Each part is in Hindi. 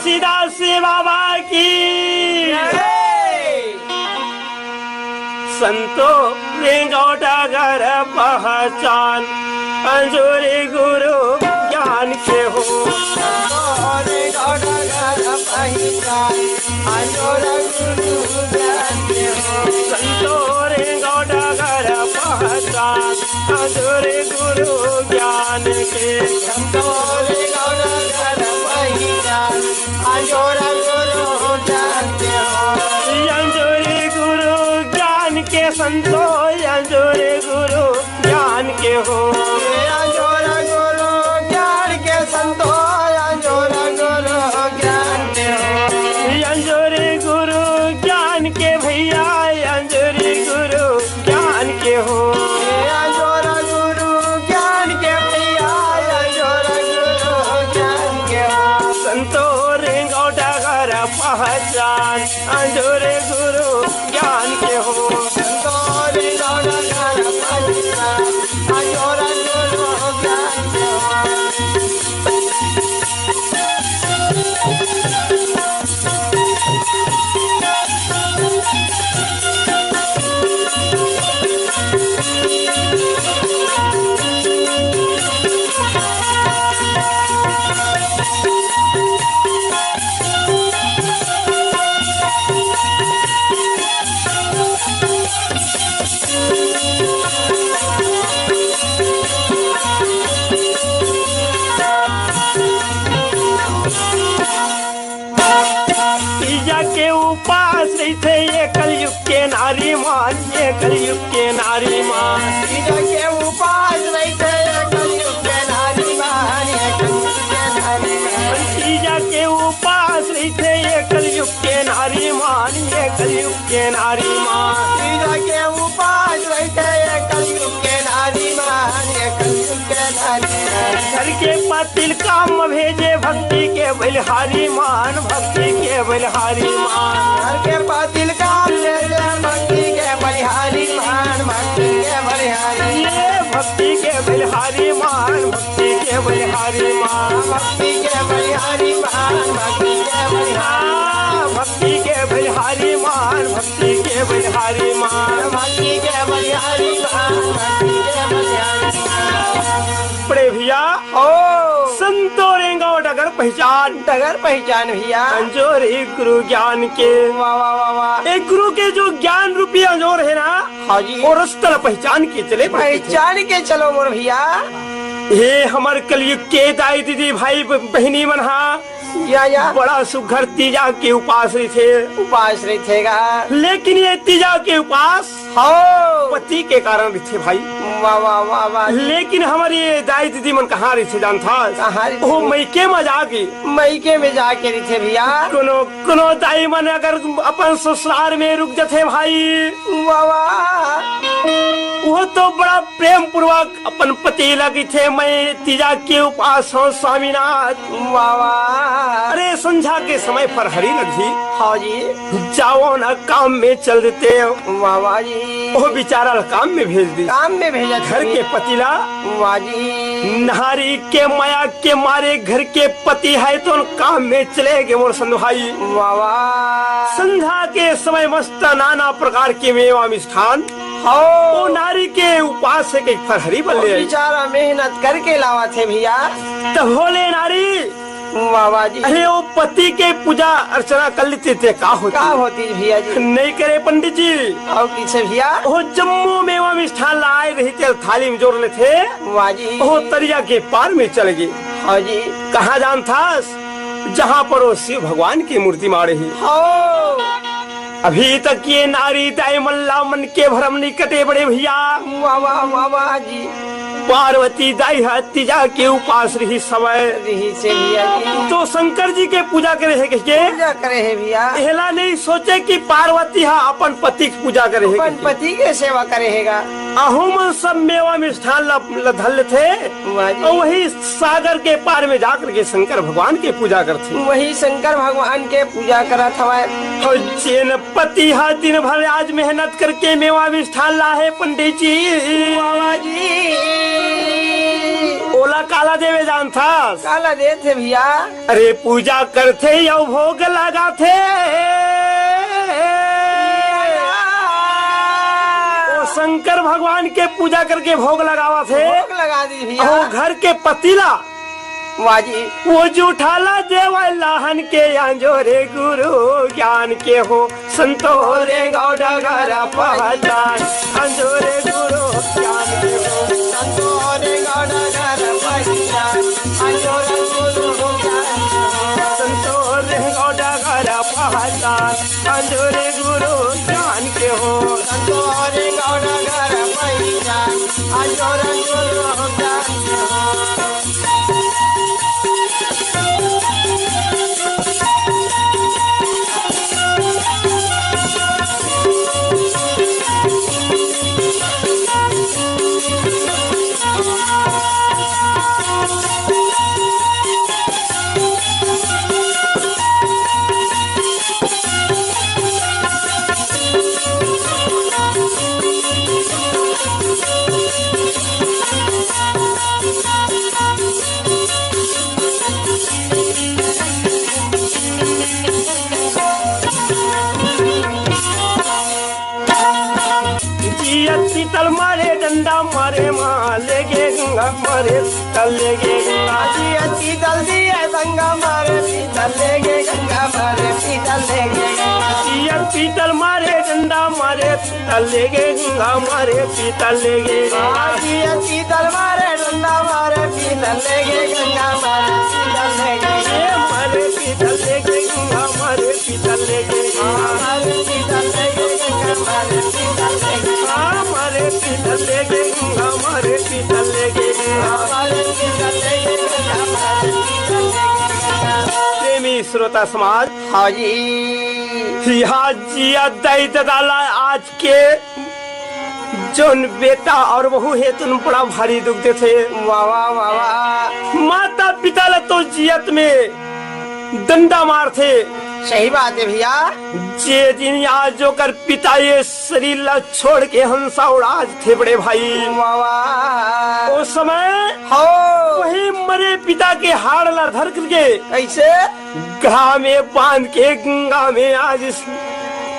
तुलसीदास बाबा की संतो रेंगौटा घर पहचान अंजोरे गुरु ज्ञान के हो संतो रेंगौटा घर पहचान अंजोरे गुरु ज्ञान के संतो रेंगौटा घर पहचान अंजोरे गुरु ज्ञान के हो अंजोरे गुरु ज्ञान के संतो अंजोरे गुरु ज्ञान के हो अंजोरे गुरु ज्ञान के संतो अंजोरे गुरु ज्ञान के हो अंजोरे गुरु ज्ञान के भैया अंजोरे गुरु ज्ञान के हो अंजोरे गुरु ज्ञान के भैया अंजोरे गुरु ज्ञान के हो संतो रेंगौटा घर पहचान अंजोरे गुरु ज्ञान के हो संतो रेंगौटा घर पहचान अंजोरे गुरु ज्ञान के हो ये कलयुग के नारी मान ये कलयुग के नारी मान तीजा के उपास रहते ये कलयुग के नारी मान ये कलयुग के नारी मान तीजा के उपास रहते ये कलयुग के नारी मान ये कलयुग के नारी मान तीजा के उपास रहते ये कलयुग के नारी मान ये कलयुग के नारी मान घर के पातिल काम भेजे भक्ति के बलिहारी मान भक्ति के बलिहारी मान घर के पातिल काम भेजे भक्ति के बलिहारी मान भक्ति के बलिहारी ये भक्ति के बलिहारी मान भक्ति के बलिहारी मान भक्ति के बलिहारी मान भक्ति के बलिहारी भक्ति के बलिहारी मान भक्ति के बलिहारी मान भक्ति के बलिहारी मान भक्ति के बलिहारी बड़े भैया ओ संतो रेंगौट डगर पहचान भैया अंजोरे गुरु ज्ञान के वाह वाह वाह वाह एक गुरु के जो ज्ञान रूपी अंजोर है ना हाँ जी और उस तरह पहचान के चले पहचान के चलो मोर भैया हे हमार कलयुग के दाई दीदी भाई बहनी मनहा या बड़ा सुघर तीजा के उपास रही थे लेकिन ये तीजा के उपास पति के कारण रही थे भाई वाह वाह वाह वाह लेकिन हमारी ये दाई दीदी मन कहाँ रही थे जान था वो मैके में जाके रही थे भैया कोनो दाई मन अगर अपन ससुराल में रुक जाते भाई वाह वाह वो तो बड़ा प्रेम पूर्वक अपन पति लगी थे मैं तीजा के उपास हूँ स्वामीनाथ वाह वाह अरे संध्या के समय पर हरी लगी हाँ जी जाओ ना काम में चल देते वाह वाह जी वो बेचारा काम में भेजा घर के पतिला वाह जी नारी के माया के मारे घर के पति है तो काम में चले गए मोर संत भाई वाह वाह संध्या के समय मस्त नाना प्रकार के मेवा मिष्ठान वो नारी के उपास से फरहरी बल्ले बेचारा मेहनत करके लावा थे भैया तब बोले नारी वाह जी अरे वो पति के पूजा अर्चना कर लेते थे का होती भैया जी नहीं करे पंडित जी और किसे भैया वो जम्मू मेवा मिष्ठान लाए रही थे थाली में जोड़ ले थे वाह जी वो तरिया के पार में चल गए हाँ जी कहाँ जान था जहाँ पर वो शिव भगवान की मूर्ति मारे ही अभी तक ये नारी दाई मल्ला मन के भरम नहीं कटे बड़े भैया वाह वाह वाह वाह जी पार्वती दाई तीजा के उपास रही समय रही से भैया तो शंकर जी के पूजा करे है भैया एला नहीं सोचे कि पार्वती अपन पति की पूजा करे अपन पति के सेवा करेगा अहुम सब मेवा मिष्ठान धल थे और वही सागर के पार में जाकर के शंकर भगवान के पूजा करते वही शंकर भगवान के पूजा करा था चैन पति दिन भर आज मेहनत करके मेवा मिष्ठान ला है पंडित जी काला काला देवे जान था। काला दे थे भैया। अरे पूजा करते या भोग लगाते, वो शंकर भगवान के पूजा करके भोग लगावा थे। भोग लगा दी भैया। और घर के पतीला वाजी वो जूठाला देवा लाहन के अंजोरे गुरु ज्ञान के हो संतोरे गौड़ा घरा पहचान, अंजोरे गुरु ज्ञान के हो संतोरे गौड़ा घर पहचान, अंजोरे गुरु ज्ञान संतोरे गौड़ा घरा पहचान, अंजोरे गुरु ज्ञान के हो संतोरे गौड़ा घर पहचान, अंजोरे गुरु ज्ञान पीतल मारे डंडा मारे माले गे गंगा मारे तले गे गंगा पीतल दिए गंगा मारे पीतल लेगे गंगा मारे पीतल लेगे पीतल मारे डंडा मारे तले गे गंगा मारे पीतल लेगे पीतल मारे डंडा मारे पीतल लेगे गंगा मारे पीतल लेगे मारे पीतल लेगे गंगा मारे पीतल लेगे मारे पीतल लेगे गंगा मारे पीतल लेगे मारे पीतल लेगे गंगा मारे पीतल लेगे मारे पीतल लेगे गंगा मारे पीतल लेगे। प्रेमी श्रोता समाज, हाँ जी जिया दई दाला आज के जोन बेटा और बहू है तुम बड़ा भारी दुख दे थे। वाह वाह वाह। माता पिता ल तो जियत में डंडा मार थे। सही बात है भैया। जे दिन आज जो कर पिता ये शरीर ला छोड़ के हंसा उड़ाज थे बड़े भाई। वाह वाह। उस समय हो वही मरे पिता के हाड़ ला धर करके कैसे घा में बांध के गंगा में आज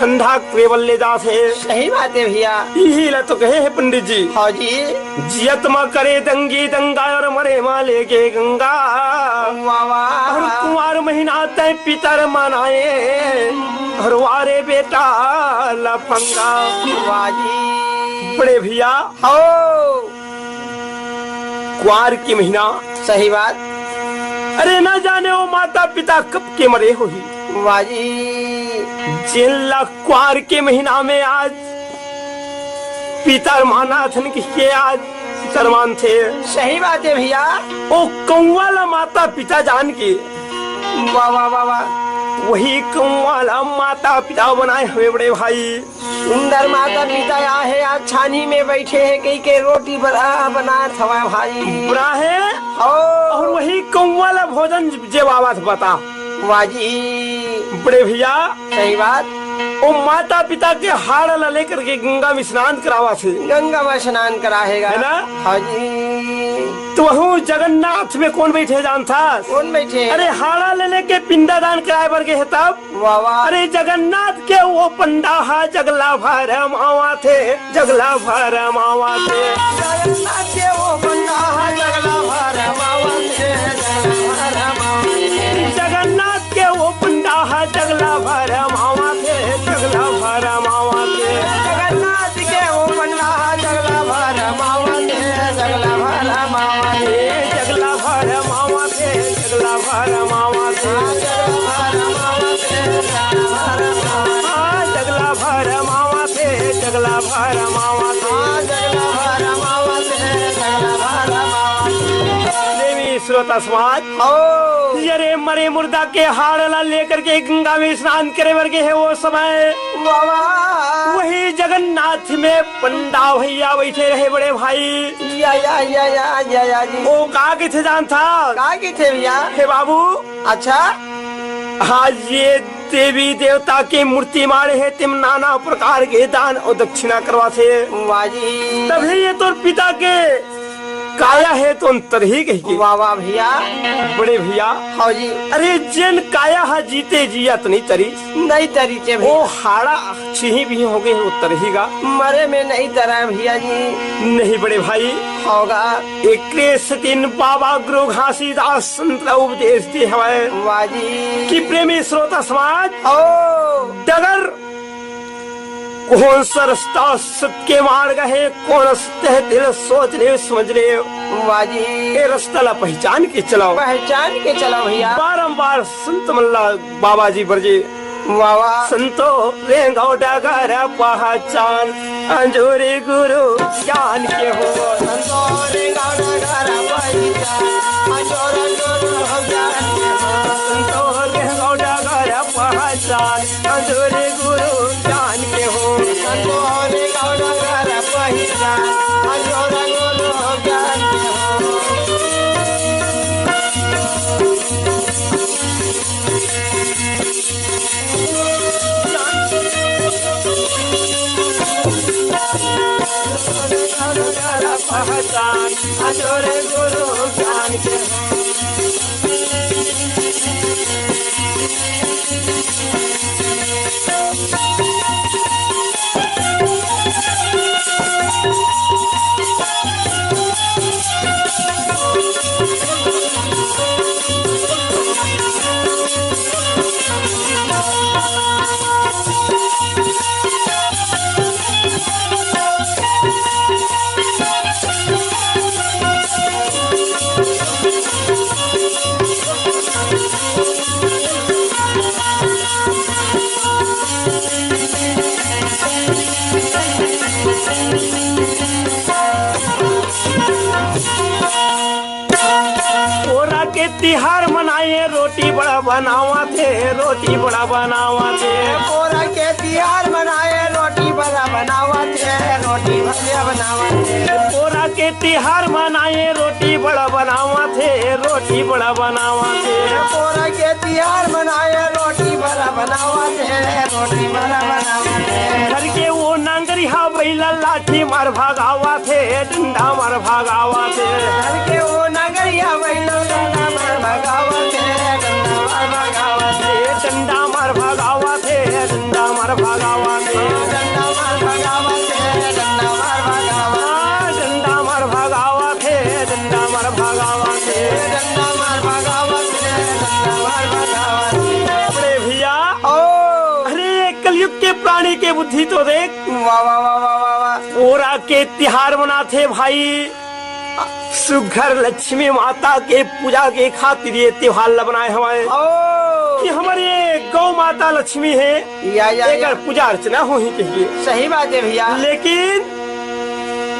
ठंडा केवल ले जाते। सही बात है भैया। यही ला तो कहे है पंडित जी। हाँ जी जियत मा करे दंगी दंगा और मरे मा लेके गंगा। वाह वाह। और कुंवार महीना तय पितर मनाए और वारे बेटा लफंगा। वाह जी बड़े भैया हो कुंवार की महीना। सही बात। अरे न जाने वो माता पिता कब के मरे हो ही। वाह जी जिला कुंवार के महीना में आज पिता मानाथन के आज करमान थे। सही बात है भैया। ओ कौवाला माता पिता जान के वाह वाह वाह वाह। वही कौवाला माता पिता बनाए हुए बड़े भाई। सुंदर माता पिता आहे आज छानी में बैठे हैं कई के रोटी बना थवा भाई। बुरा है और वही कौवाला भोजन जे बाबा बता। वाह जी बड़े भैया सही बात। वो माता पिता के हाड़ ला लेकर के गंगा में स्नान करावा थे। गंगा में स्नान कराएगा है ना। हाँ जी। तो वह जगन्नाथ में कौन बैठे जान था। कौन बैठे। अरे हाड़ा लेने के पिंडा दान कराए बर के है तब। वाह वाह। अरे जगन्नाथ के वो पंडा हा जगला भर मावा थे। जगला भर मावा थे। जगन्नाथ के वो पंडा हा जगला भर मावा थे। जगन्नाथ के वो पंडा हा जगला भर मावा थे। जगला भर मावा थे। जगन्नाथ के वो पंडा हा जगला भर मावा थे। जगला भर मावा थे। जगला भर मावा थे। जगला भर मावा थे। जगला भर मावा थे। जगला भर मावा थे। देवी श्रोता समाज, अरे मरे मुर्दा के हाड़ ला लेकर के गंगा में स्नान करे वर्गे है वो समय। वही जगन्नाथ में पंडा भैया बैठे रहे बड़े भाई। या जी। वो कहा के थे जान था। कहा के थे भैया। हे बाबू अच्छा आज ये देवी देवता के मूर्ति मारे है तिम नाना प्रकार के दान और दक्षिणा करवा थे। वाह जी। तभी ये तो पिता के काया है तो अंतर ही कही। वाह वाह भैया। बड़े भैया हाँ जी। अरे जन काया है जीते जियत नहीं तरी नहीं तरीके वो भैया। हाड़ा छिही भी हो गए वो तरहीगा मरे में नहीं तरा भैया जी। नहीं बड़े भाई होगा। एक सतीन बाबा गुरु घासीदास संत उपदेश दे हमारे वाह जी। कि प्रेमी श्रोता समाज ओ डगर कौन सा रास्ता सत्य के मार्ग है कौन सत्य दिल सोच ले समझ ले वाह जी। ये रास्ता ला पहचान के चलाओ पहचान के चलो भैया। बारंबार संत मल्ला बाबा जी बरजे वाह वाह। संतो रेंगो डगर पहचान अंजोरे गुरु ज्ञान के हो संतोरे गाना गारा पहचान अंजोर अंजोर ज्ञान के हो। संतो रेंगो डगर पहचान अंजोरे गुरु ज्ञान के हो संतोरे गाना गारा पहचान अंजोर अंजोर ज्ञान के हो। पहचान अंजोरे गुरु ज्ञान के हो तिहार मनाए रोटी बड़ा बनावा थे रोटी बड़ा बनावा थे पोरा के तिहार मनाए रोटी बड़ा बनावा थे रोटी भजिया बनावा थे। पोरा के तिहार मनाए रोटी बड़ा बनावा थे रोटी बड़ा बनावा थे पोरा के तिहार मनाए रोटी बड़ा बनावा थे रोटी बड़ा बनावा थे। घर के वो नांगरिया बैला लाठी मार भागावा थे डंडा मार भागावा थे घर के वो नगरिया बैलो डंडा मार भगावा थे डंडा मार भगावा थे। डंडा मार भागावा थे डंडा मार भागावा थे डंडा मार भगावा थे डंडा मार भगावा। डंडा मार भागावा थे डंडा मार भागावा थे डंडा मार भगावा थे डंडा मार भगावा थे। बड़े भैया ओ अरे कलयुग के प्राणी के बुद्धि तो देख वाह वाह वाह वाह वाह वाह। पोरा के तिहार मनाथे भाई सुघर लक्ष्मी माता के पूजा के खातिर ये त्योहार ला बनाए हमारे ओ कि हमारे गौ माता लक्ष्मी है या एकर पूजा अर्चना हो ही चाहिए सही बात है भैया। लेकिन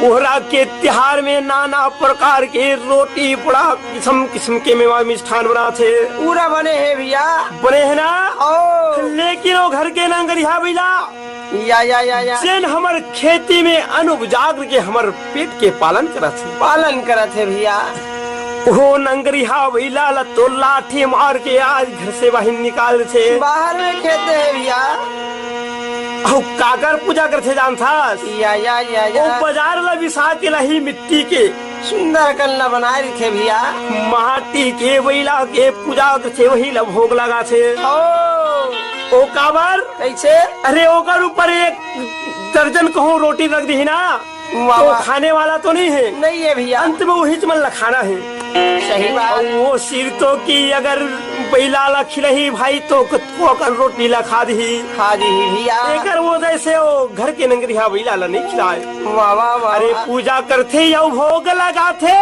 पोहरा के त्योहार में नाना प्रकार के रोटी बड़ा किस्म किस्म के मेवा मिष्ठान बना थे पूरा बने है भैया। बने है ना ओ लेकिन वो घर के नंगरिया बिला या जैन हमर खेती में अनुपजाग्र के हमर पेट के पालन करत है पालन करत है भैया। वो नंगरिया बिला ला तो लाठी मार के आज घर से बाहर निकाल थे बाहर में खेते है भैया। और काकर पूजा करते जान था वो बाजार ला बिसा के लही मिट्टी के सुंदर कल्ला बनाए रखे भैया। माटी के बैला के पूजा करते वही ला भोग लगा थे ओ काबर कैसे अरे ओकर ऊपर एक दर्जन कहूँ रोटी रख दी ना वाह वो वाह। खाने वाला तो नहीं है नहीं है भैया। अंत में वही चमन खाना है सही और बात। वो सिर तो की अगर बैला ला खिलही भाई तो ओकर रोटी ला खा दी खा दी भैया। एकर वो जैसे वो घर के नंगरिया बैला ला नहीं खिलाए वाह वाह वाह। अरे पूजा करते या भोग लगाते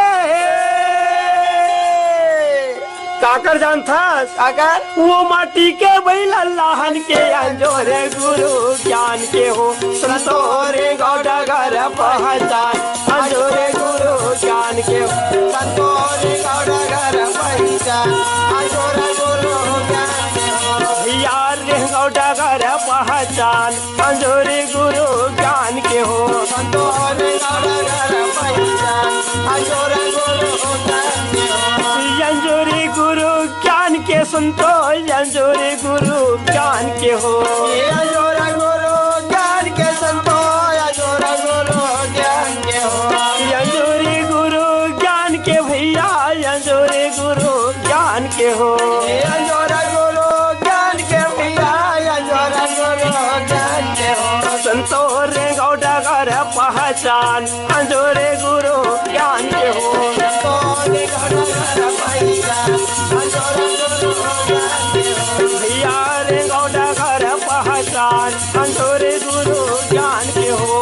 काकर जान था अगर वो माटी के बैला लाहन के अंजोरे गुरु ज्ञान के हो संतोरे गौड़ा घर पहचान अंजोरे गुरु ज्ञान के हो संतोरे गौड़ा घर पहचान अंजोरे गुरु ज्ञान के हो। यार रे गौड़ा घर पहचान अंजोरे गुरु ज्ञान के हो संतोरे गौड़ा घर पहचान अंजोरे गुरु ज्ञान के हो। अंजोरे गुरु ज्ञान के संतो अंजोरे गुरु ज्ञान के हो ये अंजोरे गुरु ज्ञान के संतो अंजोरे गुरु ज्ञान के हो। अंजोरे गुरु ज्ञान पहचान अंधोरे गुरु ज्ञान के हो भैया रे गौड़ा घर पहचान अंधोरे गुरु ज्ञान के हो